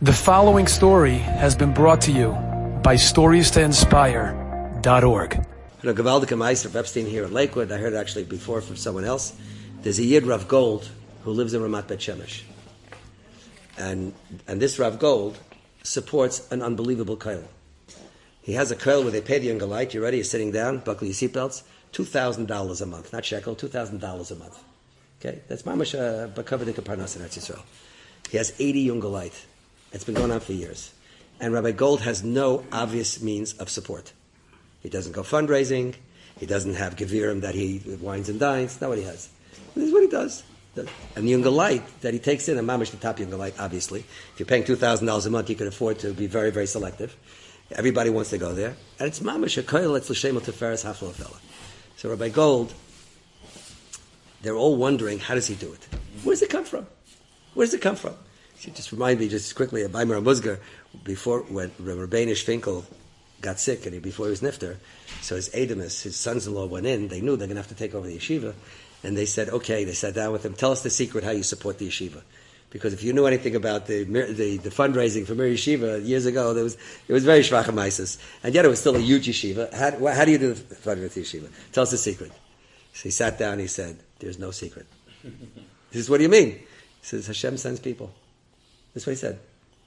The following story has been brought to you by StoriesToInspire.org. A Gewaldige Meister of Epstein here in Lakewood. I heard it actually before from someone else. There's a Yid, Rav Gold, who lives in Ramat Bet Shemesh. And this Rav Gold supports an unbelievable kollel. He has a kollel where they pay the young light. You ready? You're sitting down, buckle your seatbelts. $2,000 a month, not shekel, $2,000 a month. Okay? That's mamash b'kavadik parnas in Eretz Yisrael. He has 80 young light. It's been going on for years. And Rabbi Gold has no obvious means of support. He doesn't go fundraising. He doesn't have gevirim that he wines and dines. That's not what he has. This is what he does. And the Younger Light that he takes in, and mamash the top Younger Light, obviously. If you're paying $2,000 a month, you can afford to be very, very selective. Everybody wants to go there. And it's mamash a kollel, it's l'shem teferes hafla fella. So Rabbi Gold, they're all wondering, how does he do it? Where does it come from? Where does it come from? She just reminded me just quickly of Baimer Muzgar before when Rabbeinu Finkel got sick and before he was nifter. So his Edemus, his sons-in-law, went in. They knew they're going to have to take over the yeshiva, and they said, "Okay." They sat down with him. Tell us the secret how you support the yeshiva, because if you knew anything about the fundraising for Mir Yeshiva years ago, it was very shvach maisis, and yet it was still a huge yeshiva. How do you do the fundraising with the yeshiva? Tell us the secret. So he sat down. And he said, "There's no secret." He says, "What do you mean?" He says, "Hashem sends people." That's what he said.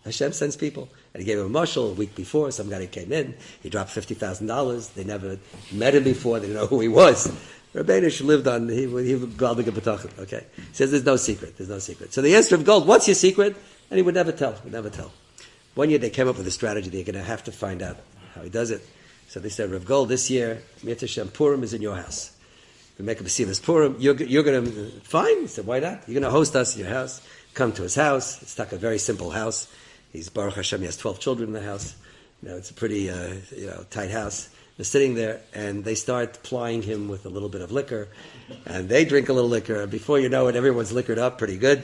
Hashem sends people. And he gave him a mashal a week before. Some guy came in. He dropped $50,000. They never met him before. They didn't know who he was. Rabbeinu lived on, he was Galdig B'tachin. Okay? He says there's no secret. There's no secret. So the answer of Gold, what's your secret? And he would never tell. Would never tell. One year they came up with a strategy. They're going to have to find out how he does it. So they said, Rav Gold, this year, Mir Tashem Purim is in your house. We make a B'sivas Purim. You're going to, fine. He said, why not? You're going to host us in your house. Come to his house. It's like a very simple house. He's Baruch Hashem. He has 12 children in the house. It's a pretty, tight house. They're sitting there, and they start plying him with a little bit of liquor, and they drink a little liquor. And before you know it, everyone's liquored up pretty good.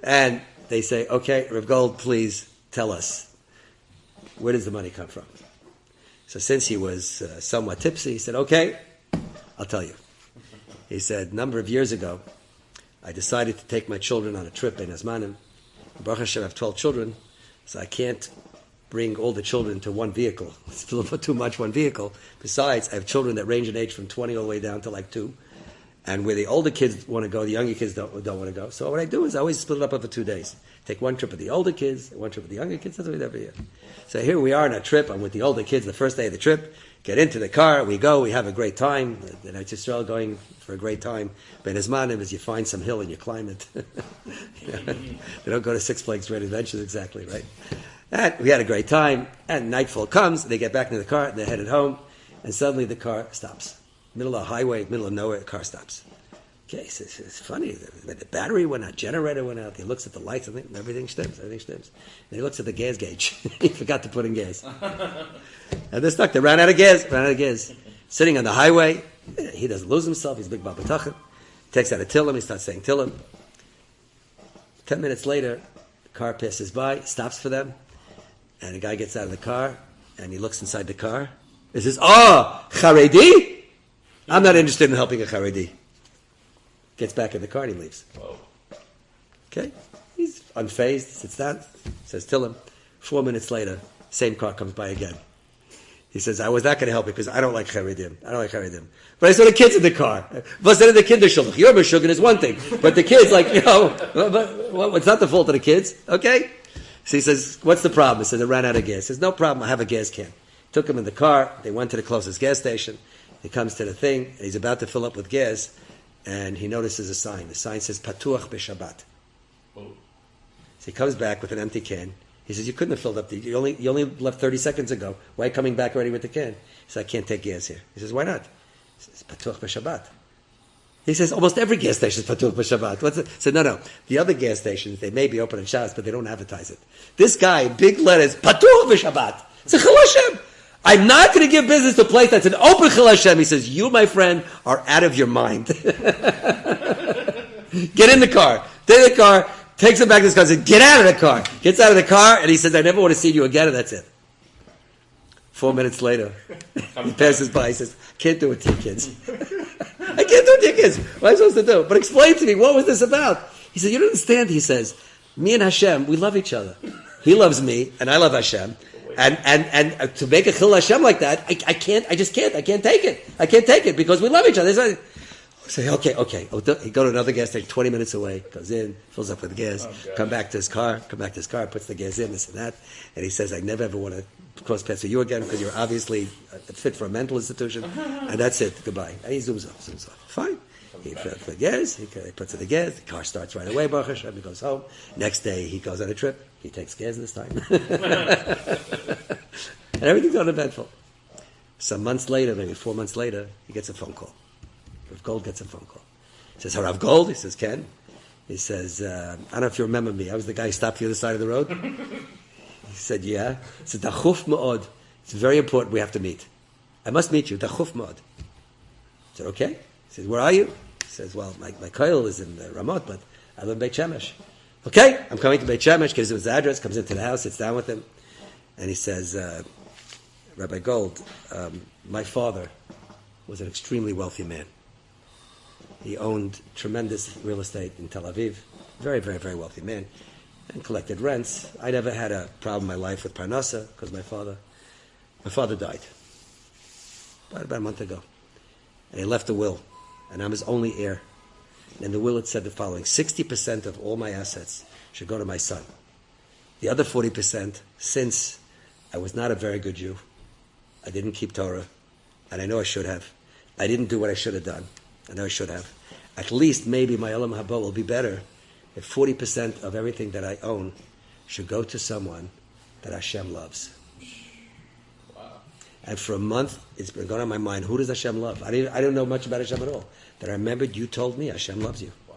And they say, "Okay, Rav Gold, please tell us, where does the money come from?" So since he was somewhat tipsy, he said, "Okay, I'll tell you." He said, a number of years ago, I decided to take my children on a trip in Azmanim. Baruch Hashem, I have 12 children, so I can't bring all the children to one vehicle. It's a little bit too much, one vehicle. Besides, I have children that range in age from 20 all the way down to like 2. And where the older kids want to go, the younger kids don't want to go. So what I do is I always split it up over 2 days. Take one trip with the older kids, one trip with the younger kids. That's what we do every year. So here we are on a trip. I'm with the older kids the first day of the trip. Get into the car, we go, we have a great time. In Eretz Yisrael, going for a great time. Ben Azmanim is you find some hill and you climb it. They don't go to Six Flags Great Adventures exactly, right? And we had a great time, and nightfall comes, they get back into the car, they're headed home, and suddenly the car stops. Middle of a highway, middle of nowhere, the car stops. Okay, so it's funny, the battery went out, generator went out, he looks at the lights, and everything stems. And he looks at the gas gauge. He forgot to put in gas. And they're stuck, they ran out of gas. Sitting on the highway, he doesn't lose himself, he's big Babatachin. Takes out a Tillim, he starts saying Tillim. 10 minutes later, the car passes by, stops for them, and the guy gets out of the car, and he looks inside the car. He says, Charedi? I'm not interested in helping a Charedi. Gets back in the car and he leaves. Whoa. Okay? He's unfazed, sits down, says, Tillim. 4 minutes later, same car comes by again. He says, I was not going to help you because I don't like Charedim. But I saw the kids in the car. But then the Kiddush, your Meshuggah is one thing. But the kids, it's not the fault of the kids. Okay? So he says, what's the problem? He says, I ran out of gas. He says, no problem, I have a gas can. Took him in the car. They went to the closest gas station. He comes to the thing. And he's about to fill up with gas. And he notices a sign. The sign says, Patuach b'Shabbat. So he comes back with an empty can. He says, you couldn't have filled up you only left 30 seconds ago. Why are you coming back already with the can? He says, I can't take gas here. He says, why not? He says, Patuach b'Shabbat. He says, almost every gas station is Patuach b'Shabbat. He said, no. The other gas stations, they may be open on Shabbos, but they don't advertise it. This guy, big letters, Patuach b'Shabbat. It's a Chil Hashem. I'm not going to give business to a place that's an open Chil Hashem. He says, you, my friend, are out of your mind. Get in the car. Take the car. Takes him back to his car and says, get out of the car. Gets out of the car, and he says, I never want to see you again, and that's it. 4 minutes later, he passes by, he says, can't do it to you kids. I can't do it to you kids. What am I supposed to do? But explain to me, what was this about? He said, you don't understand, he says, me and Hashem, we love each other. He loves me, and I love Hashem. And to make a chil Hashem like that, I can't take it because we love each other. So I say, okay. He go to another gas station 20 minutes away, goes in, fills up with gas, come back to his car, puts the gas in, this and that. And he says, I never ever want to cross paths with you again because you're obviously fit for a mental institution. And that's it, goodbye. And he zooms off. Fine. He puts the gas, he puts in the gas, the car starts right away, Baruch Hashem, he goes home. Next day, he goes on a trip. He takes gas this time. And everything's uneventful. Some months later, maybe 4 months later, he gets a phone call. Rav Gold gets a phone call. He says, Rav Gold? He says, Ken? He says, I don't know if you remember me. I was the guy who stopped you on the side of the road. He said, yeah. He said, Dachuf ma'od. It's very important. We have to meet. I must meet you. Dachuf ma'od. I said, okay. He says, where are you? He says, well, my Kollel is in Ramot, but I live in Beit Shemesh. Okay, I'm coming to Beit Shemesh, gives him his address, comes into the house, sits down with him, and he says, Rabbi Gold, my father was an extremely wealthy man. He owned tremendous real estate in Tel Aviv, very, very, very wealthy man, and collected rents. I never had a problem in my life with Parnasa, because my father died about a month ago, and he left a will, and I'm his only heir. And the will it said the following: 60% of all my assets should go to my son. The other 40%, since I was not a very good Jew, I didn't keep Torah, and I know I should have. I didn't do what I should have done. I know I should have. At least maybe my Olam Haba will be better if 40% of everything that I own should go to someone that Hashem loves. Wow. And for a month, it's been going on my mind, who does Hashem love? I don't know much about Hashem at all. That I remembered you told me Hashem loves you. Wow.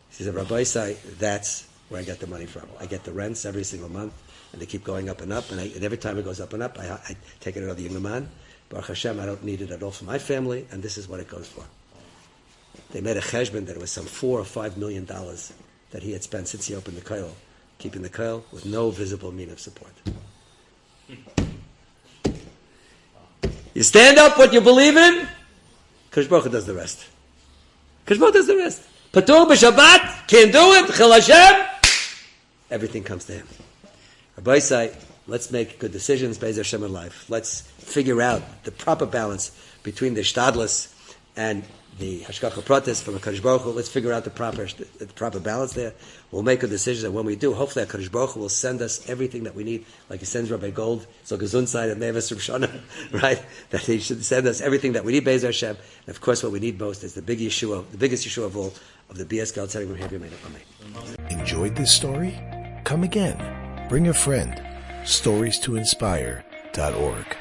He says, Rabbi Isai, that's where I get the money from. I get the rents every single month, and they keep going up and up, and every time it goes up and up, I take it out of the Yingaman. Baruch Hashem, I don't need it at all for my family, and this is what it goes for. They made a cheshbon that it was some $4 or $5 million that he had spent since he opened the Kollel, keeping the Kollel with no visible mean of support. You stand up what you believe in, Kiddush Baruch Hu does the rest. Kiddush Baruch Hu does the rest. Patur b'Shabbat, can't do it, Chil Hashem, everything comes to him. Rabbi Isai, let's make good decisions based on Hashem in life. Let's figure out the proper balance between the shtadlus and the hashgacha pratis from a Kadosh Baruch Hu. Let's figure out the proper balance there. We'll make a decision, and when we do, hopefully a Kadosh Baruch Hu will send us everything that we need, like He sends Rabbi Gold, so Gesundheit and Neves Rishona, right? That He should send us everything that we need, Be'ez Hashem. And of course, what we need most is the biggest Yeshua of all, of the BS God setting from heaven. Amen. Enjoyed this story? Come again. Bring a friend. StoriesToInspire.org